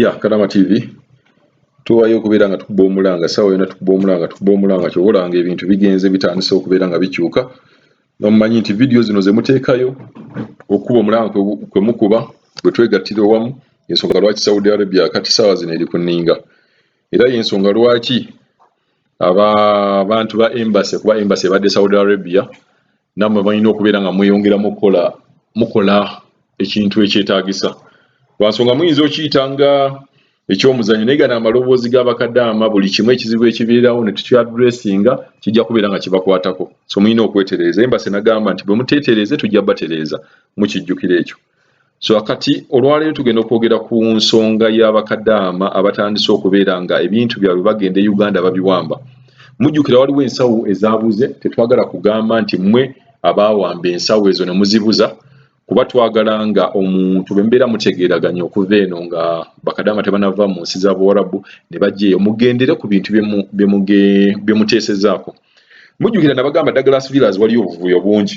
Ya Kadama TV tuwayo okubeera nga tukuba omulanga sawa yona tukuba omulanga kyobolanga ebintu bigenze bitandise okubeera nga bikyuka nomumanyi nti video zino ze muteekayo okuba omulanga kwe mukuba bwe twegattira wamu ensonga lwaki Saudi Arabia kati sawa zino eri kuninga era y'ensonga lwaki abantu ba embassy kuba embassy badde Saudi Arabia namwe balina okubeera nga mweyongera mukola ekintu ekyetaagisa lwansonga muyinza okiyitanga ekyomuzanyo naye gana amaloboozi ga Bakadaama buli kimu ekizibu ekibeerawo ne tukyaddressinga kijja kubeera nga kibakwatako so muyina okwetereeza embassy nagamba nti bwe muteetereze tujja batereeza mukijjukira ekyo so akati olwaleero tugenda okwogera ku nsonga ya Bakadaama abatandise okubeera nga ebintu byabwe bagenda e Uganda babiwamba mujjukira waliwo ensawo ezaabuze tetwagala kugamba nti mmwe abaawamba ensawo ezo ne muzibuza kuba twagala nga omuntu bembeera mutegeeraganya okuva eno nga Bakadaama tebanava mu nsi za Buwarabu ne bajja eyo mugendere ku bintu bye muteesezaako mujjukira nabagamba Douglas Villas waliyo obuvuyo bungi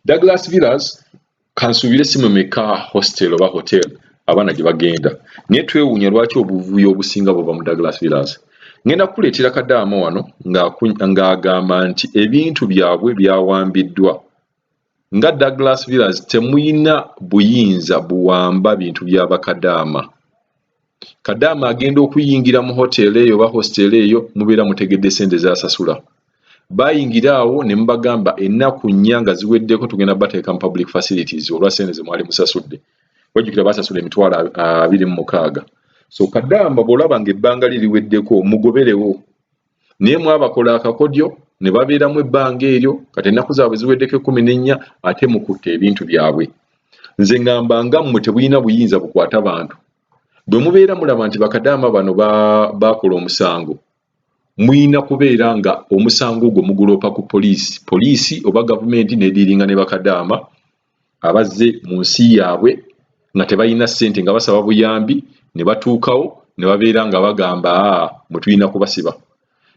Douglas Villas kansuubire si meka hostel oba hotel abaana gye bagenda naye twewuunya lwaki obuvuyo obusinga buva mu Douglas Villas ngenda kukuleetera Kadaama wano ng'agamba nti ebintu byabwe byawambiddwa nga Douglas Villas temuyina buyinza buwamba bintu bya Bakadaama Kadaama agenda okuyingira mu hotel eyo oba hostel eyo mubeera mutegedde sente zasasula bayingira awo ne mubagamba ennaku nnya nga ziweddeko tugenda bateeka mu public facilities olwa sente ze mwali musasudde wajjukira basasula emitwalo 26 so Kadaama bw'olaba ng'ebbanga liriweddeko mugoberewo naye mwabakola akakodyo ne babeeramu ebbanga eryo kati ennaku zaabwe ziweddeko 14 ate mukutte ebintu byabwe nze ngamba nga mmwe tebulina buyinza bukwata bantu bwe mubeera mulaba nti Bakadaama bano bakola omusango muyina kubeera nga omusango ogwo muguloopa ku poliisi oba gavumenti neediringa ne Bakadaama abazze mu nsi yaabwe nga tebalina ssente nga basaba buyambi ne batuukawo ne babeera nga bagamba mwe tulina kubasiba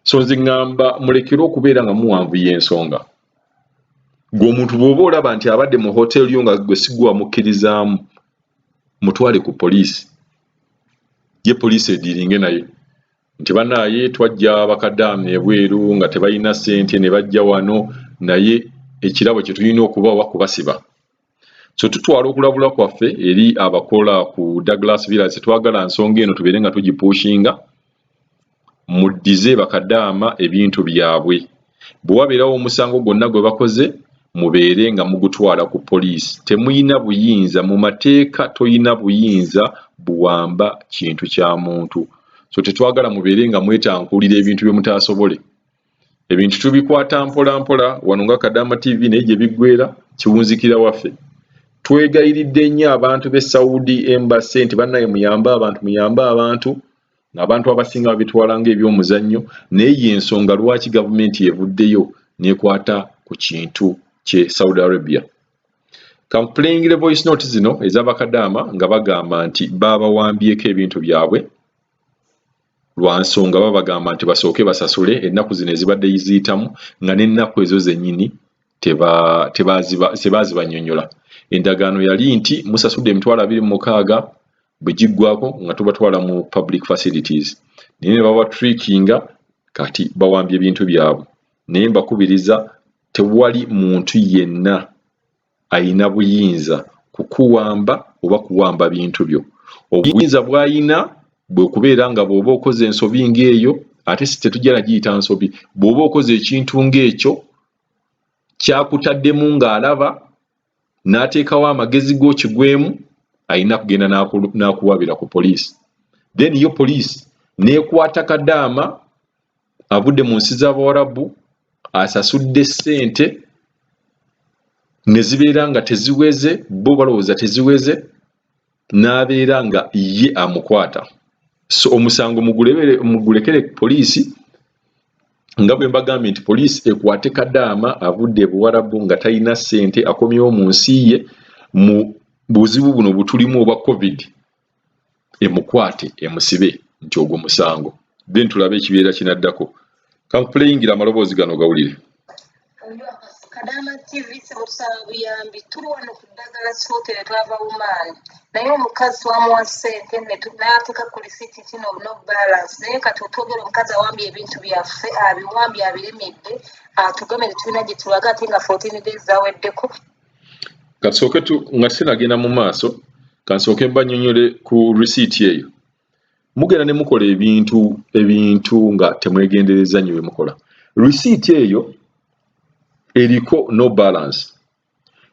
so nze ngamba mulekere okubeera nga muwanvuye ensonga gwe omuntu bw'oba olaba nti abadde mu hoteli yo nga gwe sigwa mukkirizaamu mutwale ku poliisi ye poliisi ediringe naye nti bannaaye twajja Bakadaama ebweru nga tebalina ssente ne bajja wano naye ekirabo kye tulina okubawa kubasiba so tutwala okulabula kwaffe eri abakola ku Douglas Villas twagala nsonga eno tubeere nga tugipushinga muddize Bakadaama ebintu byabwe bwe wabeerawo omusango gwonna gwe bakoze mubeere nga mugutwala ku poliisi temuyina buyinza mu mateeka toyina buyinza buwamba kintu kya muntu so tetwagala mubeere nga mwetankuulira ebintu bye mutaasobole ebintu tubikwata mpola mpola wano nga Kadaama TV naye gye biggweera kiwunzikira waffe twegayiridde nnyo abantu b'e Saudi Embassy nti bannaye muyambe abantu ng'abantu abasinga babitwala ng'ebyomuzannyo naye y'ensonga lwaki gavumenti evuddeyo n'ekwata ku kintu kye Saudi Arabia kampulingire voice note zino eza Bakadaama nga bagamba nti babawambyeko ebintu byabwe lwa nsonga babagamba nti basooke basasule ennaku zino ezibadde ziyitamu nga n'ennaku ezo zennyini tebazibanyonyola endagaano yali nti musasudde emitwalo 26 bwe giggwako nga tubatwala mu public facilities naye ne baba trickinga kati bawambye ebintu byabwe naye mbakubiriza tewali muntu yenna ayina buyinza kukuwamba oba kuwamba bintu byo obuyinza bw'ayina bwe kubeera nga bw'oba okoze ensobi ng'eyo ate si tetujja nagiyita nsobi bw'oba okoze ekintu ng'ekyo kyakutaddemu ng'alaba n'ateekawo amagezi g'okigwemu ayina kugenda n'akuwabira ku poliisi then yo poliisi n'ekwata Kadaama avudde mu nsi z'Abawarabu asasudde ssente ne zibeera nga teziweze bo balowooza teziweze n'abeera nga ye amukwata so omusango mugulekere poliisi nga bwe mbagambye nti poliisi ekwate Kadaama avudde e Buwarabu nga talina ssente akomyewo mu nsi ye mu buzibu buno butulimu obwa COVID emukwate emusibe nti ogwo musango then tulabe ekibeera kinaddako kampuleyingira amaloboozi gano gawulire Bakadaama TV Buyambidwa wano ku ddagala Sente twava Woman. Naye omukazi wamuwa Sente n'ateeka ku lisiti kino no balance. Naye kati otwogera omukazi awambye ebintu byaffe abiwambye abiremedde atugame tulina gye tulaga ate nga 14 days zaweddeko. Kasooke nga sinagenda mu maaso kansooke mbanyonyole ku receipt eyo. Mugenda ne mukola ebintu nga temwegendereza nnyo bye mukola. Receipt eyo eriko no balance.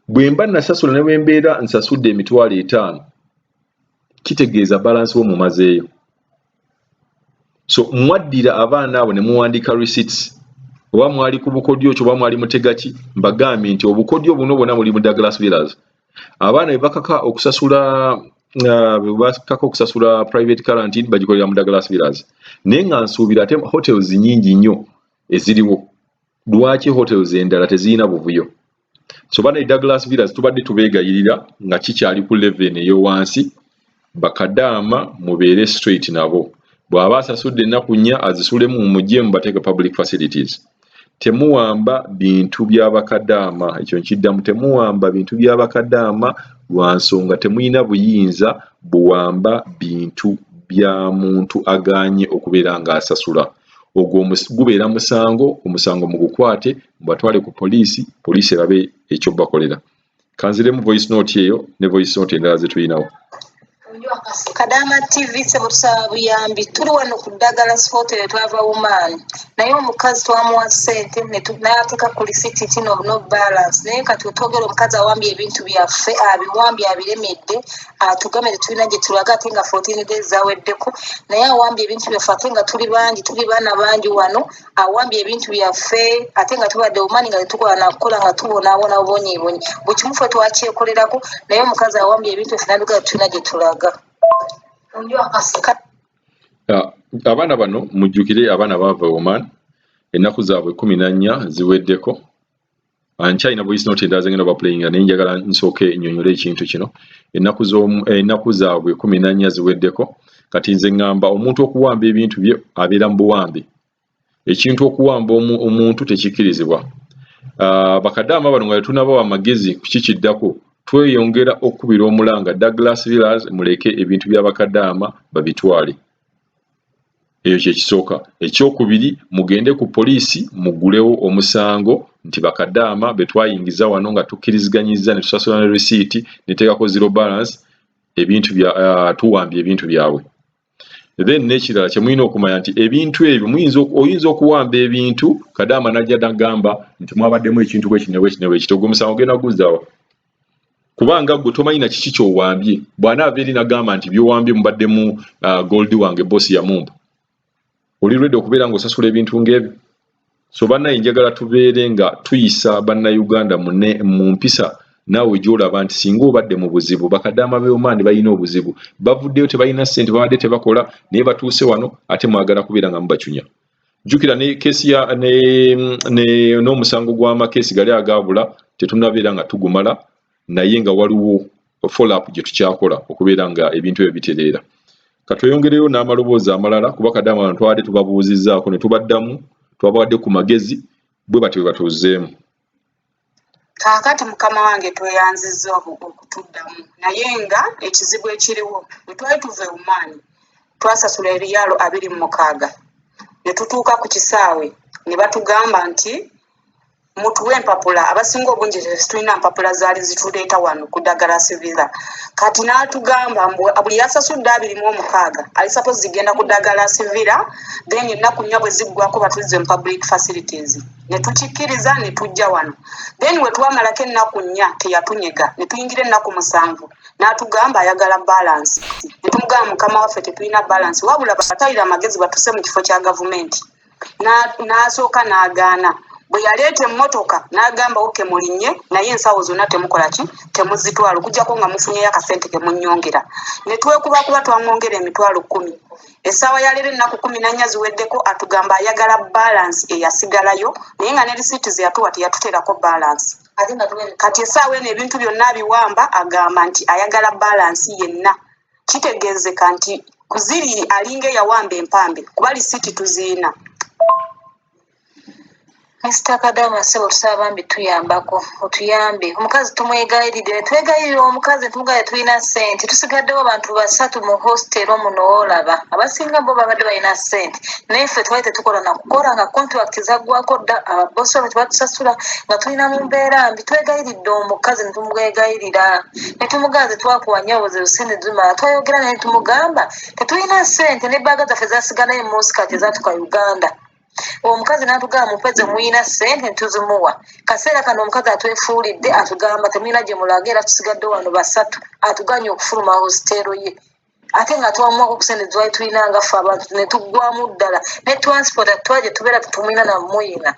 Bwe mba nasasula ne bwe mbeera nsasudde emitwalo 5 kitegeeza balance wo mumazeeyo. So mwaddira abaana abo ne muwandiika receipts oba mwali ku bukodyo kyo oba mwali mutegaki mbagambye nti obukodyo buno bwonna muli mu Douglas Villas. Abaana be bakaka okusasula private Kalantini bagikolera mu Douglas Villas. Naye nga nsuubira ate hotels nnyingi nnyo eziriwo. Lwaki hotels endala tezirina buvuyo? So bana Douglas Villas tubadde tubeegayirira nga kikyali ku level eyo wansi Bakadaama mubeere straight nabo. Bw'aba asasudde ennaku 4 azisulemu mujje mubateeke public facilities. Temuwamba bintu bya Bakadaama, ekyo nkiddamu, temuwamba bintu bya Bakadaama lwa nsonga temuyina buyinza buwamba bintu bya muntu aganye okubeera ng'asasula. Ogwo gubeera musango, omusango mugukwate mubatwale ku poliisi erabe ekyo bakolera. Kanziremu voice note eyo ne voice note endala ze tulinawo. Bakadaama TV Buyambidwa wano ku ddagala Sente twava Woman. Naye omukazi twamuwa Sente n'ateeka ku lisiti kino no balance. Naye kati otwogera omukazi awambye ebintu byaffe abiwambye abiremedde atugame tulina gye tulaga ate nga 14 days zaweddeko. Naye awambye ebintu byaffe ate nga tuli bangi, tuli baana bangi wano. Awambye ebintu byaffe ate nga tubadde Woman nga tetukola nakukola nga tubonaabona obonyeebonye. Bwe kimu ffe twakyekolerako naye omukazi awambye ebintu byaffe n'aduga tulina gye tulaga. Abaana bano mujjukire abaana baava Woman ennaku zaabwe 14 ziweddeko. Ankyalina voice note endala zengenda baplayinga naye njagala nsooke nnyonnyole ekintu kino. Ennaku zaabwe 14 ziweddeko. Kati nze ngamba omuntu okuwamba ebintu bye abeera mu buwambe. Ekintu okuwamba omuntu tekikkirizibwa. Bakadaama bano nga tunabawa amagezi ku kikiddako tweyongera okubira omulanga Douglas Villas muleke ebintu bya Bakadaama babitwale. Eyo kye kisooka. Ekyokubiri mugende ku poliisi mugulewo omusango nti Bakadaama betwayingiza wano nga tukkiriziganyizza ne tusasula ne receipt ne teekako zero balance ebintu bya tuwambye ebintu byabwe. Then n'ekirala kye mulina okumanya nti ebintu ebyo oyinza okuwamba ebintu Kadaama n'ajja n'agamba nti mwabaddemu ekintu bwekino omusango genda guzzaawa. Kubanga gwe tomanyi na kiki ky'owambye. Bw'anaava eri n'agamba nti by'owambye mubaddemu gold wange boss yamumba. Oli ready okubeera ng'osasula ebintu ng'ebyo? So bannaye njagala tubeere nga tuyisa bannayuganda mu mpisa naawe gy'olaba nti singa obadde mu buzibu Bakadaama Biwambidwa balina obuzibu. Bavuddeyo tebalina ssente babadde tebakola naye batuuse wano ate mwagala kubeera nga mubacunya. Jjukira ne keesi n'omusango gw'amakeesi gali agaabula tetunnabeera nga tugumala naye nga waliwo follow up gye tukyakola okubeera nga ebintu ebyo bitereera. Katweyongereyo n'amaloboozi amalala kuba Bakadaama abantu tubadde tubabuuzizzaako ne tubaddamu twabawadde ku magezi bwe batyo batuuzeemu. Kaakati mukama wange tweyanzizza okutuddamu naye nga ekizibu ekiriwo bwe twali tuve Woman twasasula ebiyalo 26 ne tutuuka ku kisaawe ne batugamba nti mutuwe empapula abasinga obungi tulina mpapula zaali zituleeta wano ku Douglas Villas. Kati n'atugamba buli yasasudde 26 ali suppose zigenda ku Douglas Villas then ennaku 4 bwe ziggwako batuzze mu public facilities ne tukikkiriza ne tujja wano. Then we twamalako ennaku 4 teyatunyega ne tuyingira ennaku 7 n'atugamba ayagala balance. Ne tumugamba mukama waffe tetulina balance wabula batayira amagezi batuse mu kifo kya gavumenti. N'asooka n'agaana. Bwe yaleeta emmotoka n'agamba oke mulinye naye ensawo zonna temukola ki temuzitwala okuggyako nga mufunyeyo akasente ke munnyongera. Ne twekubakuba twamwongera emitwalo 10. Essaawa ya leero ennaku 14 ziweddeko atugamba ayagala balance eyasigalayo naye nga ne risiiti ze yatuwa teyatuteerako balance. Kati essaawa eno ebintu byonna abiwamba agamba nti ayagala balance yenna. Kitegeezeka nti kuziri alinga eyawamba empambe kuba risiiti tuziina. Mr. Kadama sebo tusabambi tuyambako otuyambe omukazi tumwegayirire twegayirire omukazi tumugaye tulina sente tusigaddewo abantu basatu mu hostel muno olaba abasinga bo babadde balina sente neffe twali tetukola nakukola nga contract zaggwako dda ababosi baffe tebatusasula nga tulina mu mbeera mbi twegayiridde omukazi netumwegayirira netumugaze twakuwanya obuzibu sente zimala twayogera naye tumugamba tetulina sente nebaaga zaffe zasigalayo musikati ezatuka Uganda omukazi n'atugamba mupeze muyina sente ntuzimuwa kaseera kano omukazi atwefuulidde atugamba temuyina gye mulaga era tusigadde wano basatu atuganye okufuluma hositeero ye ate nga twamuwako ku sente twali tulina nga ffe abantu ne tuggwamu ddala ne transport atutwala gye tubeera tetumuyina namuyina